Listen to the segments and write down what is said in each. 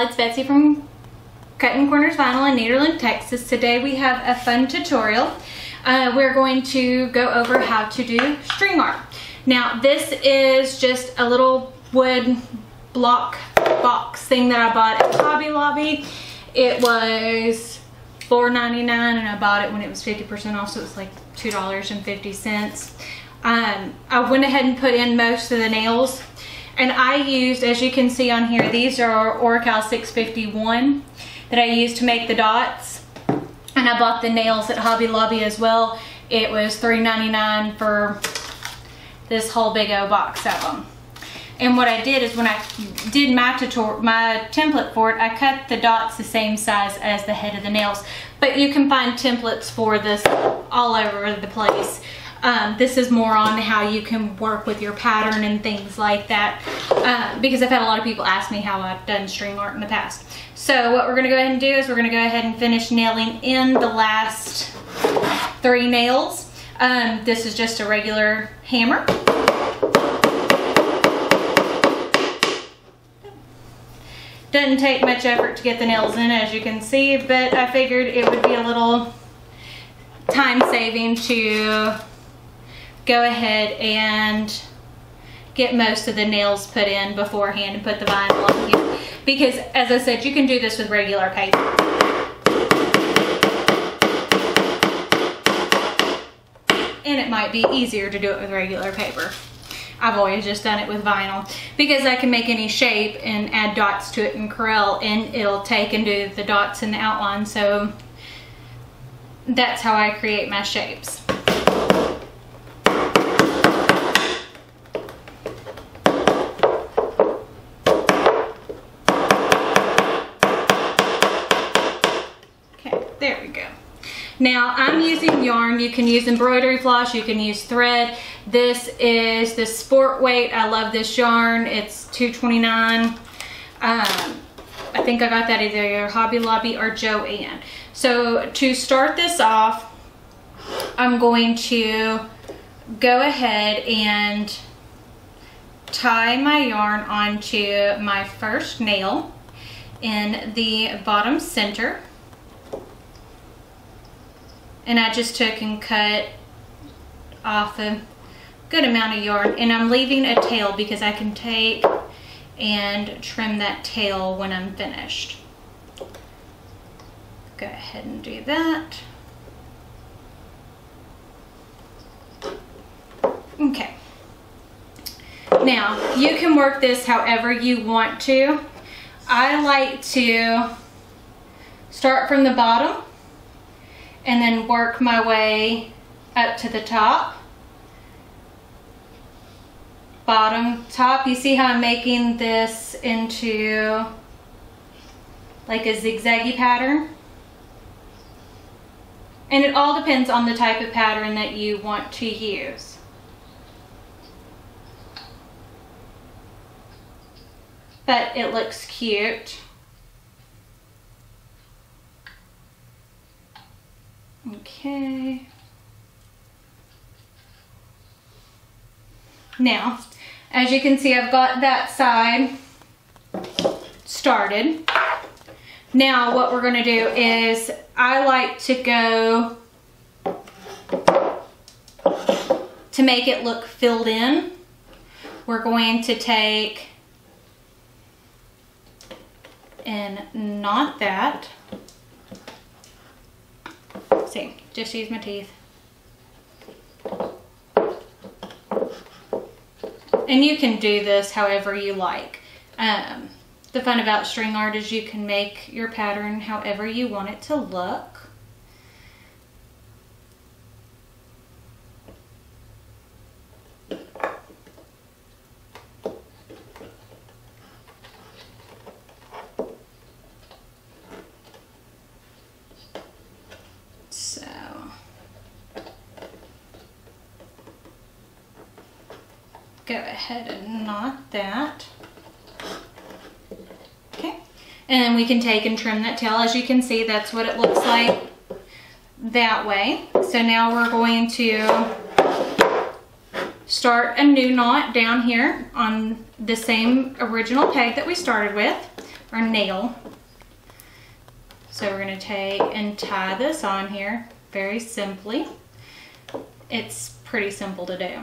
y'all, it's Betsy from Cuttin Corners Vinyl in Nederland, Texas. Today we have a fun tutorial. We're going to go over how to do string art. Now this is just a little wood block box thing that I bought at Hobby Lobby. It was $4.99 and I bought it when it was 50% off, so it was like $2.50. I went ahead and put in most of the nails, and I used, as you can see on here, these are Oracal 651 that I used to make the dots, and I bought the nails at Hobby Lobby as well. It was $3.99 for this whole big old box of them. And what I did is when I did my template for it, I cut the dots the same size as the head of the nails. But you can find templates for this all over the place. This is more on how you can work with your pattern and things like that, because I've had a lot of people ask me how I've done string art in the past. So what we're going to go ahead and do is we're going to go ahead and finish nailing in the last 3 nails. This is just a regular hammer. Doesn't take much effort to get the nails in, as you can see, but I figured it would be a little time saving to go ahead and get most of the nails put in beforehand and put the vinyl on here, because as I said, you can do this with regular paper. And it might be easier to do it with regular paper. I've always just done it with vinyl because I can make any shape and add dots to it in Corel, and it'll take and do the dots in the outline. So that's how I create my shapes. Okay, there we go. Now I'm using yarn. You can use embroidery floss, you can use thread. This is the Sport Weight. I love this yarn. It's $2.29. I think I got that either Hobby Lobby or Joann. So to start this off, I'm going to go ahead and tie my yarn onto my first nail in the bottom center. And I just took and cut off a good amount of yarn, and I'm leaving a tail because I can take and trim that tail when I'm finished. Go ahead and do that. Okay. Now you can work this however you want to. I like to start from the bottom and then work my way up to the top. Bottom, top. You see how I'm making this into like a zigzaggy pattern? And it all depends on the type of pattern that you want to use. But it looks cute. Okay. Now, as you can see, I've got that side started. Now what we're going to do is, I like to go to make it look filled in. We're going to take and knot that. See, just use my teeth. And you can do this however you like. The fun about string art is you can make your pattern however you want it to look. So go ahead and knot that. Okay, and then we can take and trim that tail. As you can see, that's what it looks like that way. So now we're going to start a new knot down here on the same original peg that we started with. our nail. So we're going to take and tie this on here very simply. It's pretty simple to do.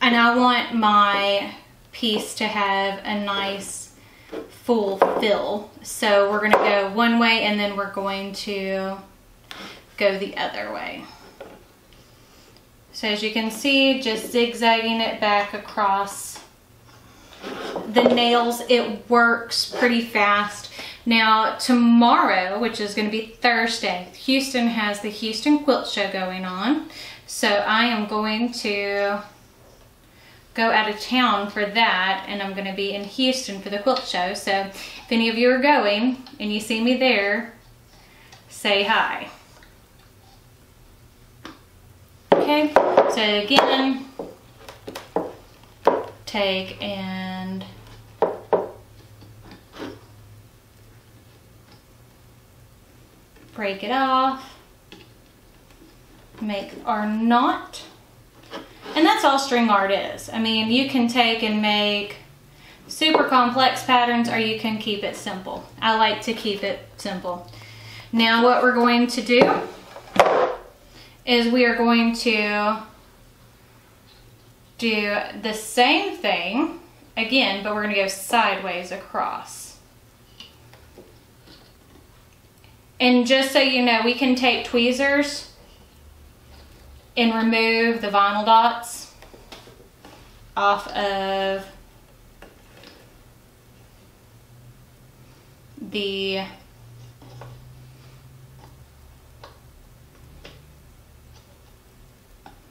And I want my piece to have a nice full fill. So we're going to go one way and then we're going to go the other way. So as you can see, just zigzagging it back across the nails, it works pretty fast. Now tomorrow, which is going to be Thursday, Houston has the Houston Quilt Show going on. So I am going to go out of town for that, and I'm going to be in Houston for the quilt show. So if any of you are going and you see me there, say hi. Okay, so again, take and break it off, make our knot, and that's all string art is. I mean, you can take and make super complex patterns, or you can keep it simple. I like to keep it simple. Now what we're going to do is we are going to do the same thing again, but we're going to go sideways across. And just so you know, we can take tweezers and remove the vinyl dots off of the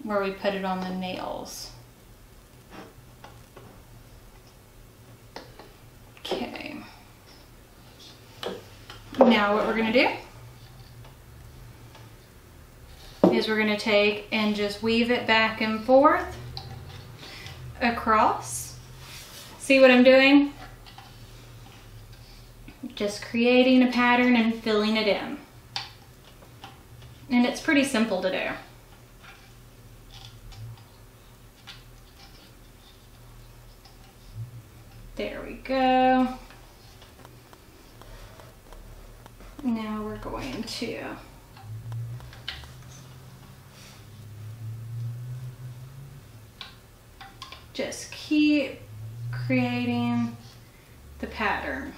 where we put it on the nails. Okay. Now what we're going to do is we're going to take and just weave it back and forth across. See what I'm doing? Just creating a pattern and filling it in. And it's pretty simple to do. There we go. Now we're going to just keep creating the pattern.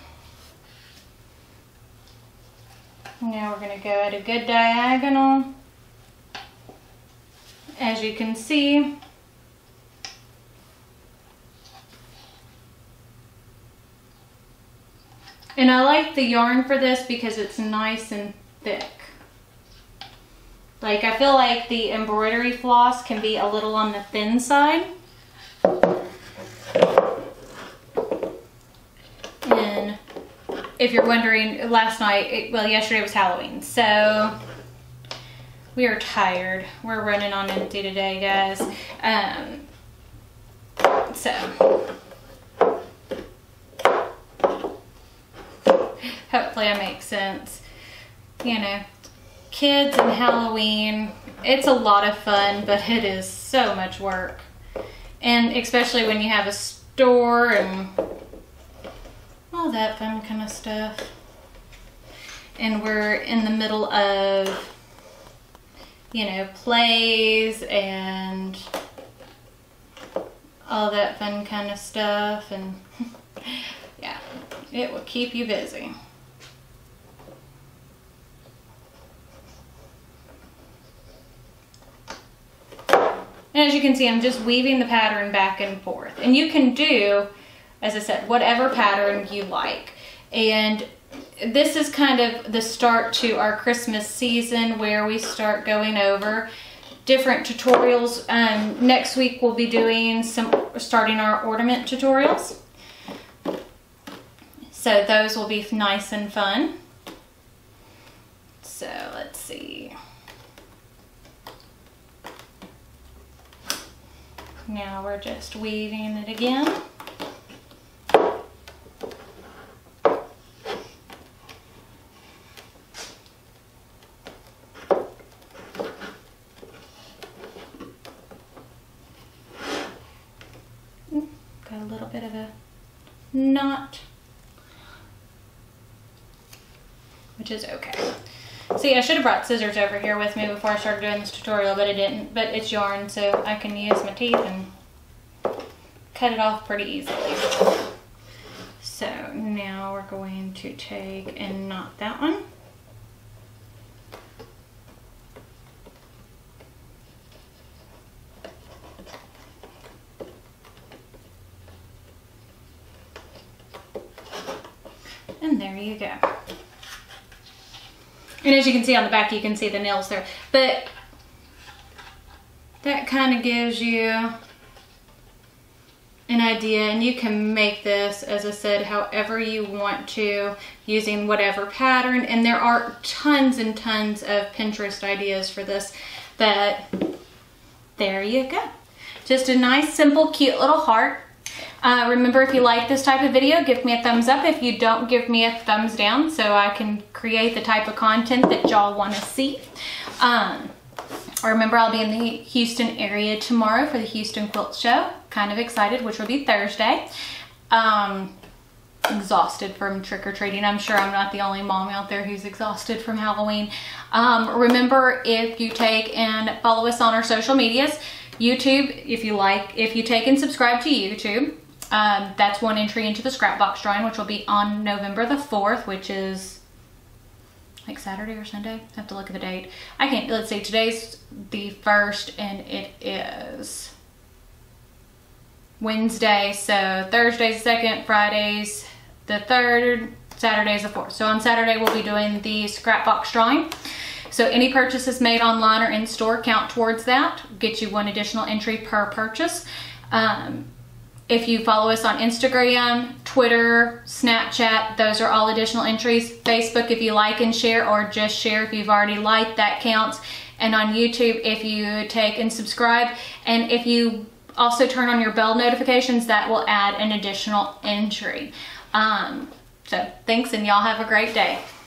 Now we're going to go at a good diagonal. As you can see, and I like the yarn for this because it's nice and thick. Like, I feel like the embroidery floss can be a little on the thin side. And if you're wondering, yesterday was Halloween, so we are tired. We're running on empty today, guys. Hopefully I make sense. You know, kids and Halloween, it's a lot of fun, but it is so much work. And especially when you have a store and all that fun kind of stuff. And we're in the middle of, you know, plays and all that fun kind of stuff. And yeah, it will keep you busy. And as you can see, I'm just weaving the pattern back and forth. And you can do, as I said, whatever pattern you like. And this is kind of the start to our Christmas season, where we start going over different tutorials. Next week we'll be doing starting our ornament tutorials. So those will be nice and fun. So let's see. Now we're just weaving it again. Got a little bit of a not, which is okay. See, I should have brought scissors over here with me before I started doing this tutorial, but I didn't. But it's yarn, so I can use my teeth and cut it off pretty easily. So now we're going to take and knot that one. And there you go. And as you can see on the back, you can see the nails there. But that kind of gives you an idea, and you can make this, as I said, however you want to, using whatever pattern. And there are tons and tons of Pinterest ideas for this, but there you go. Just a nice, simple, cute little heart. Remember, if you like this type of video, give me a thumbs up. If you don't, give me a thumbs down so I can create the type of content that y'all want to see. Remember, I'll be in the Houston area tomorrow for the Houston Quilt Show. Kind of excited, which will be Thursday. Exhausted from trick-or-treating. I'm sure I'm not the only mom out there who's exhausted from Halloween. Remember, if you take and follow us on our social medias, YouTube, if you take and subscribe to YouTube, that's one entry into the Scrapbox drawing, which will be on November the 4th, which is like Saturday or Sunday. I have to look at the date. I can't, let's see, today's the 1st and it is Wednesday. So Thursday's the 2nd, Friday's the 3rd, Saturday's the 4th. So on Saturday, we'll be doing the Scrapbox drawing. So any purchases made online or in store count towards that. Get you one additional entry per purchase. If you follow us on Instagram, Twitter, Snapchat, those are all additional entries. Facebook, if you like and share, or just share if you've already liked, that counts. And on YouTube, if you take and subscribe, and if you also turn on your bell notifications, that will add an additional entry. So thanks, and y'all have a great day.